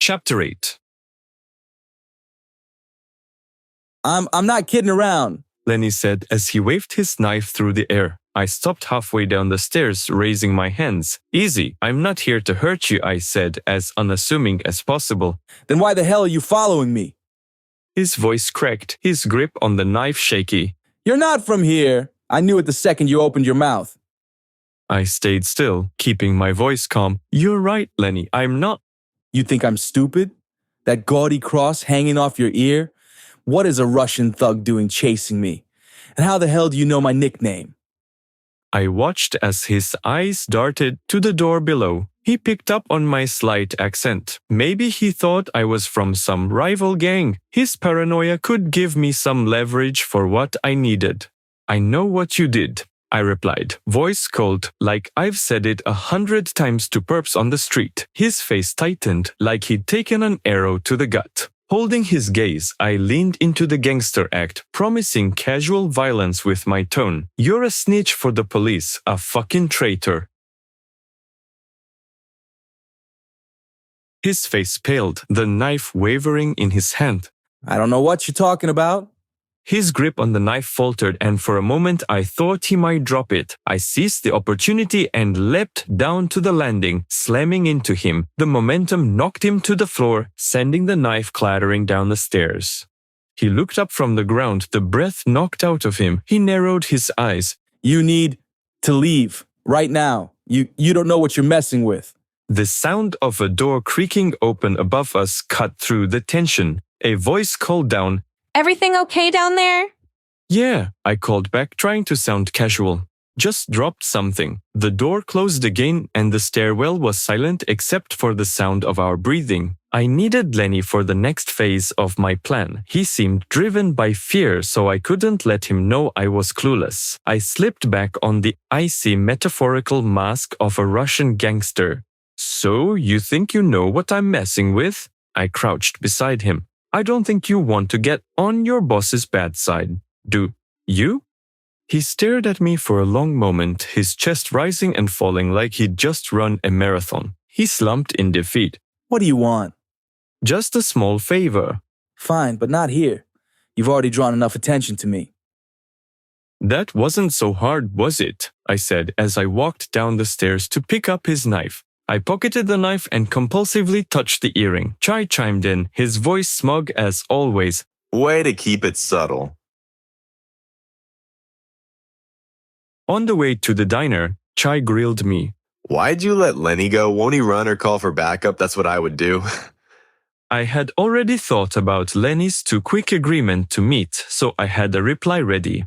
Chapter 8. I'm not kidding around, Lenny said as he waved his knife through the air. I stopped halfway down the stairs, raising my hands. Easy, I'm not here to hurt you, I said, as unassuming as possible. Then why the hell are you following me? His voice cracked, his grip on the knife shaky. You're not from here. I knew it the second you opened your mouth. I stayed still, keeping my voice calm. You're right, Lenny, I'm not. You think I'm stupid? That gaudy cross hanging off your ear? What is a Russian thug doing chasing me? And how the hell do you know my nickname? I watched as his eyes darted to the door below. He picked up on my slight accent. Maybe he thought I was from some rival gang. His paranoia could give me some leverage for what I needed. I know what you did, I replied, voice cold, like I've said it 100 times to perps on the street. His face tightened, like he'd taken an arrow to the gut. Holding his gaze, I leaned into the gangster act, promising casual violence with my tone. You're a snitch for the police, a fucking traitor. His face paled, the knife wavering in his hand. I don't know what you're talking about. His grip on the knife faltered, and for a moment I thought he might drop it. I seized the opportunity and leapt down to the landing, slamming into him. The momentum knocked him to the floor, sending the knife clattering down the stairs. He looked up from the ground, the breath knocked out of him. He narrowed his eyes. You need to leave right now. You don't know what you're messing with. The sound of a door creaking open above us cut through the tension. A voice called down, Everything okay down there? Yeah, I called back, trying to sound casual. Just dropped something. The door closed again and the stairwell was silent except for the sound of our breathing. I needed Lenny for the next phase of my plan. He seemed driven by fear, so I couldn't let him know I was clueless. I slipped back on the icy metaphorical mask of a Russian gangster. So, you think you know what I'm messing with? I crouched beside him. I don't think you want to get on your boss's bad side, do you? He stared at me for a long moment, his chest rising and falling like he'd just run a marathon. He slumped in defeat. What do you want? Just a small favor. Fine, but not here. You've already drawn enough attention to me. That wasn't so hard, was it? I said as I walked down the stairs to pick up his knife. I pocketed the knife and compulsively touched the earring. Chai chimed in, his voice smug as always. Way to keep it subtle. On the way to the diner, Chai grilled me. Why'd you let Lenny go? Won't he run or call for backup? That's what I would do. I had already thought about Lenny's too quick agreement to meet, so I had a reply ready.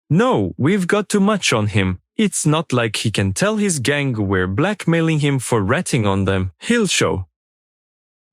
No, we've got too much on him. It's not like he can tell his gang we're blackmailing him for ratting on them. He'll show.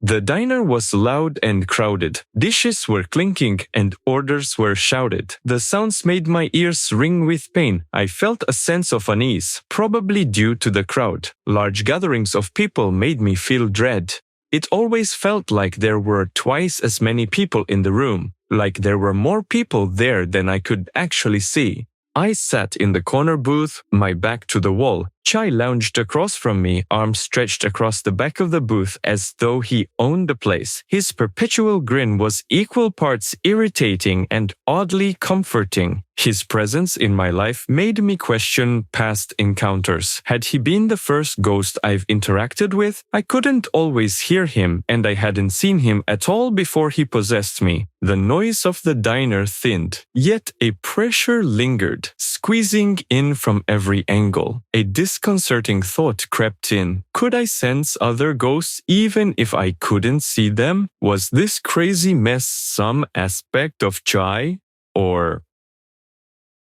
The diner was loud and crowded. Dishes were clinking and orders were shouted. The sounds made my ears ring with pain. I felt a sense of unease, probably due to the crowd. Large gatherings of people made me feel dread. It always felt like there were twice as many people in the room, like there were more people there than I could actually see. I sat in the corner booth, my back to the wall. Chai lounged across from me, arms stretched across the back of the booth as though he owned the place. His perpetual grin was equal parts irritating and oddly comforting. His presence in my life made me question past encounters. Had he been the first ghost I've interacted with? I couldn't always hear him, and I hadn't seen him at all before he possessed me. The noise of the diner thinned, yet a pressure lingered, squeezing in from every angle. A disconcerting thought crept in. Could I sense other ghosts even if I couldn't see them? Was this crazy mess some aspect of Chai? Or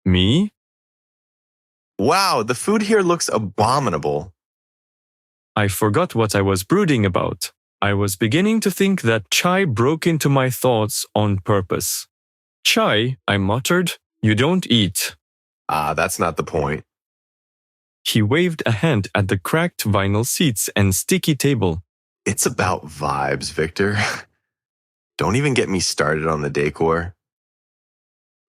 me? Wow, the food here looks abominable. I forgot what I was brooding about. I was beginning to think that Chai broke into my thoughts on purpose. Chai, I muttered, you don't eat. That's not the point. He waved a hand at the cracked vinyl seats and sticky table. It's about vibes, Victor. Don't even get me started on the decor.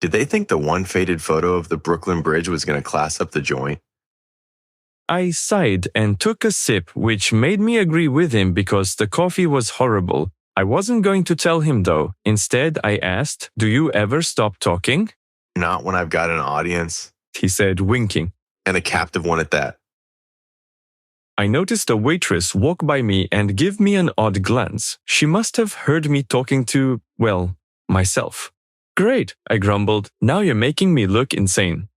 Did they think the one faded photo of the Brooklyn Bridge was going to class up the joint? I sighed and took a sip, which made me agree with him because the coffee was horrible. I wasn't going to tell him though. Instead, I asked, "Do you ever stop talking?" Not when I've got an audience, He said, winking. and a captive one at that. I noticed a waitress walk by me and give me an odd glance. She must have heard me talking to, well, myself. "Great," I grumbled. "Now you're making me look insane."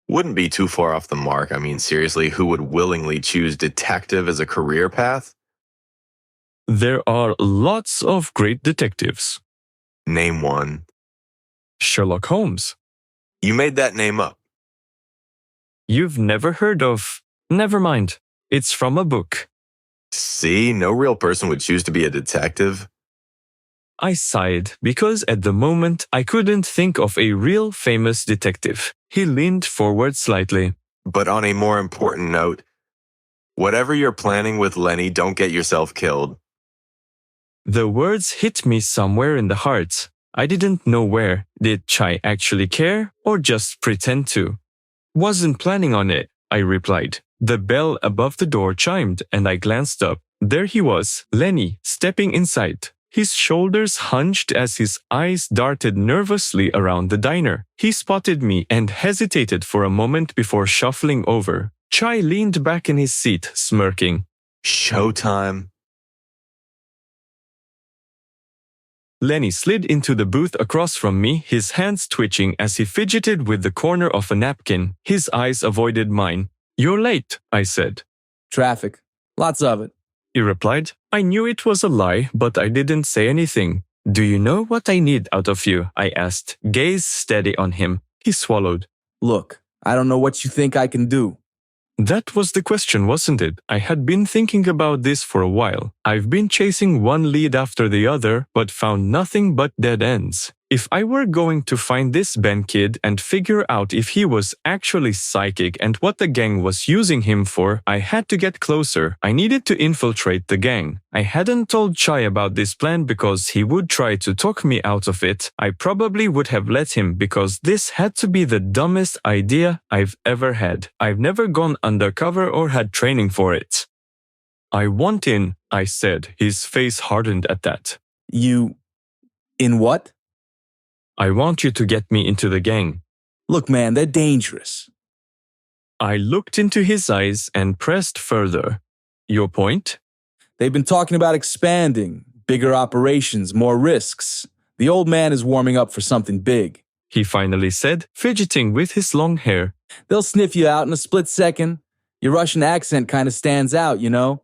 Wouldn't be too far off the mark. I mean, seriously, who would willingly choose detective as a career path? There are lots of great detectives. Name one. Sherlock Holmes. You made that name up. You've never heard of... Never mind. It's from a book. See, no real person would choose to be a detective. I sighed because at the moment I couldn't think of a real famous detective. He leaned forward slightly. But on a more important note, whatever you're planning with Lenny, don't get yourself killed. The words hit me somewhere in the heart. I didn't know where. Did Chai actually care or just pretend to? "Wasn't planning on it," I replied. The bell above the door chimed and I glanced up. There he was, Lenny, stepping inside. His shoulders hunched as his eyes darted nervously around the diner. He spotted me and hesitated for a moment before shuffling over. Chai leaned back in his seat, smirking. Showtime. Lenny slid into the booth across from me, his hands twitching as he fidgeted with the corner of a napkin. His eyes avoided mine. "You're late," I said. Traffic. Lots of it. He replied. I knew it was a lie, but I didn't say anything. "Do you know what I need out of you?" I asked, gaze steady on him. He swallowed. Look, I don't know what you think I can do. That was the question, wasn't it? I had been thinking about this for a while. I've been chasing one lead after the other, but found nothing but dead ends. If I were going to find this Ben kid and figure out if he was actually psychic and what the gang was using him for, I had to get closer. I needed to infiltrate the gang. I hadn't told Chai about this plan because he would try to talk me out of it. I probably would have let him because this had to be the dumbest idea I've ever had. I've never gone undercover or had training for it. "I want in," I said. His face hardened at that. You... in what? "I want you to get me into the gang." Look, man, they're dangerous. I looked into his eyes and pressed further. "Your point?" They've been talking about expanding, bigger operations, more risks. The old man is warming up for something big. He finally said, fidgeting with his long hair. They'll sniff you out in a split second. Your Russian accent kind of stands out, you know?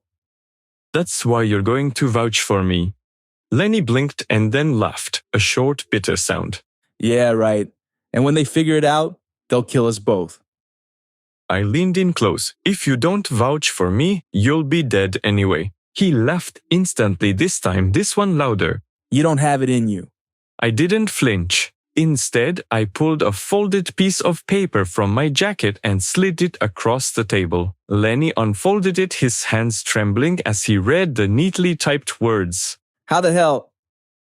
"That's why you're going to vouch for me." Lenny blinked and then laughed, a short, bitter sound. Yeah, right. And when they figure it out, they'll kill us both. I leaned in close. "If you don't vouch for me, you'll be dead anyway." He laughed instantly, this time, this one louder. You don't have it in you. I didn't flinch. Instead, I pulled a folded piece of paper from my jacket and slid it across the table. Lenny unfolded it, his hands trembling as he read the neatly typed words. How the hell?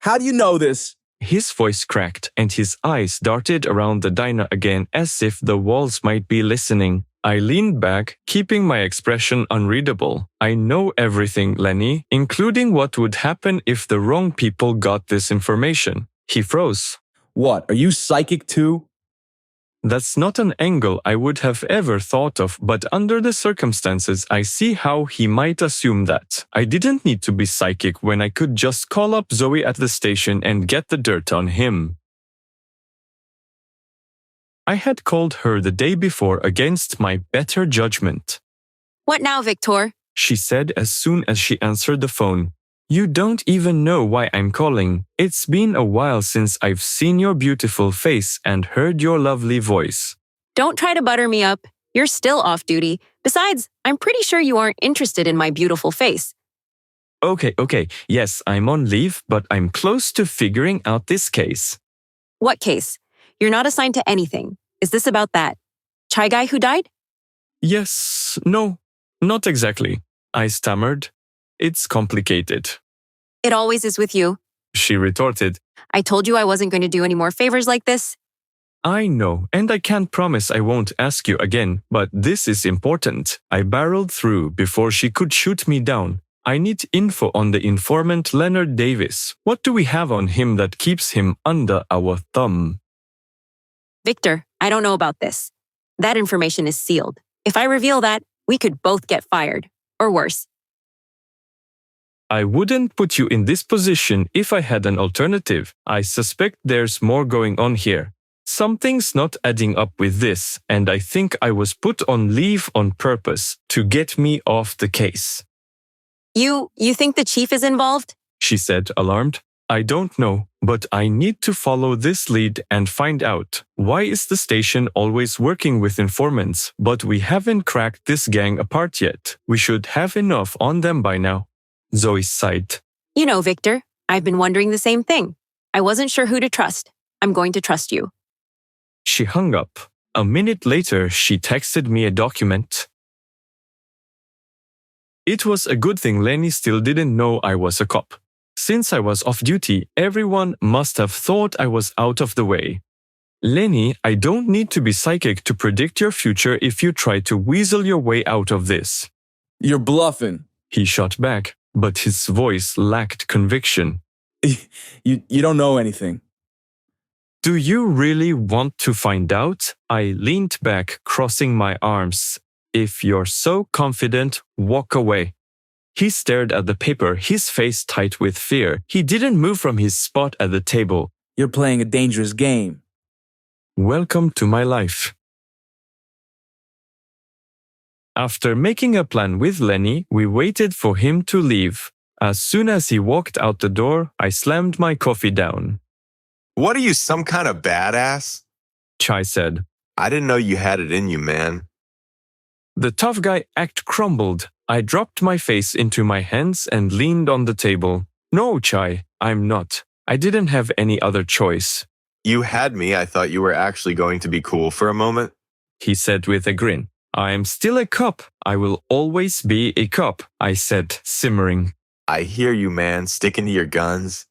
How do you know this? His voice cracked and his eyes darted around the diner again as if the walls might be listening. I leaned back, keeping my expression unreadable. "I know everything, Lenny, including what would happen if the wrong people got this information." He froze. What, are you psychic too? That's not an angle I would have ever thought of, but under the circumstances, I see how he might assume that. I didn't need to be psychic when I could just call up Zoe at the station and get the dirt on him. I had called her the day before against my better judgment. What now, Viktor? She said as soon as she answered the phone. "You don't even know why I'm calling. It's been a while since I've seen your beautiful face and heard your lovely voice." Don't try to butter me up. You're still off duty. Besides, I'm pretty sure you aren't interested in my beautiful face. Okay. Yes, I'm on leave, but I'm close to figuring out this case. What case? You're not assigned to anything. Is this about that Chai guy who died? Yes, no, not exactly. I stammered. "It's complicated." It always is with you. She retorted. I told you I wasn't going to do any more favors like this. I know, and I can't promise I won't ask you again, but this is important. I barreled through before she could shoot me down. I need info on the informant Leonard Davis. What do we have on him that keeps him under our thumb? Victor, I don't know about this. That information is sealed. If I reveal that, we could both get fired. Or worse. I wouldn't put you in this position if I had an alternative. I suspect there's more going on here. Something's not adding up with this, and I think I was put on leave on purpose to get me off the case. You think the chief is involved? She said, alarmed. I don't know, but I need to follow this lead and find out. Why is the station always working with informants, but we haven't cracked this gang apart yet? We should have enough on them by now. Zoe sighed. You know, Victor, I've been wondering the same thing. I wasn't sure who to trust. I'm going to trust you. She hung up. A minute later, she texted me a document. It was a good thing Lenny still didn't know I was a cop. Since I was off duty, everyone must have thought I was out of the way. Lenny, I don't need to be psychic to predict your future if you try to weasel your way out of this. You're bluffing. He shot back, but his voice lacked conviction. You don't know anything. Do you really want to find out? I leaned back, crossing my arms. If you're so confident, walk away. He stared at the paper, his face tight with fear. He didn't move from his spot at the table. You're playing a dangerous game. Welcome to my life. After making a plan with Lenny, we waited for him to leave. As soon as he walked out the door, I slammed my coffee down. What are you, some kind of badass? Chai said. I didn't know you had it in you, man. The tough guy act crumbled. I dropped my face into my hands and leaned on the table. No, Chai, I'm not. I didn't have any other choice. You had me. I thought you were actually going to be cool for a moment. He said with a grin. I am still a cop. I will always be a cop, I said, simmering. I hear you, man, sticking to your guns.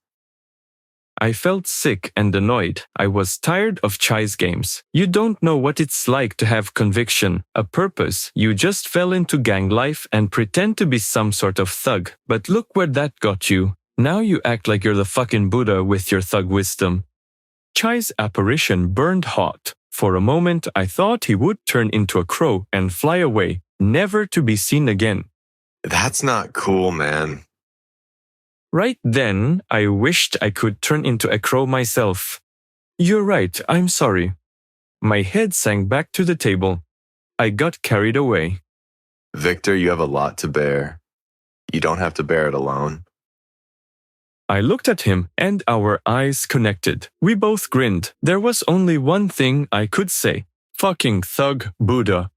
I felt sick and annoyed. I was tired of Chai's games. You don't know what it's like to have conviction, a purpose. You just fell into gang life and pretend to be some sort of thug. But look where that got you. Now you act like you're the fucking Buddha with your thug wisdom. Chai's apparition burned hot. For a moment, I thought he would turn into a crow and fly away, never to be seen again. That's not cool, man. Right then, I wished I could turn into a crow myself. You're right, I'm sorry. My head sank back to the table. I got carried away. Victor, you have a lot to bear. You don't have to bear it alone. I looked at him and our eyes connected. We both grinned. There was only one thing I could say. Fucking thug Buddha.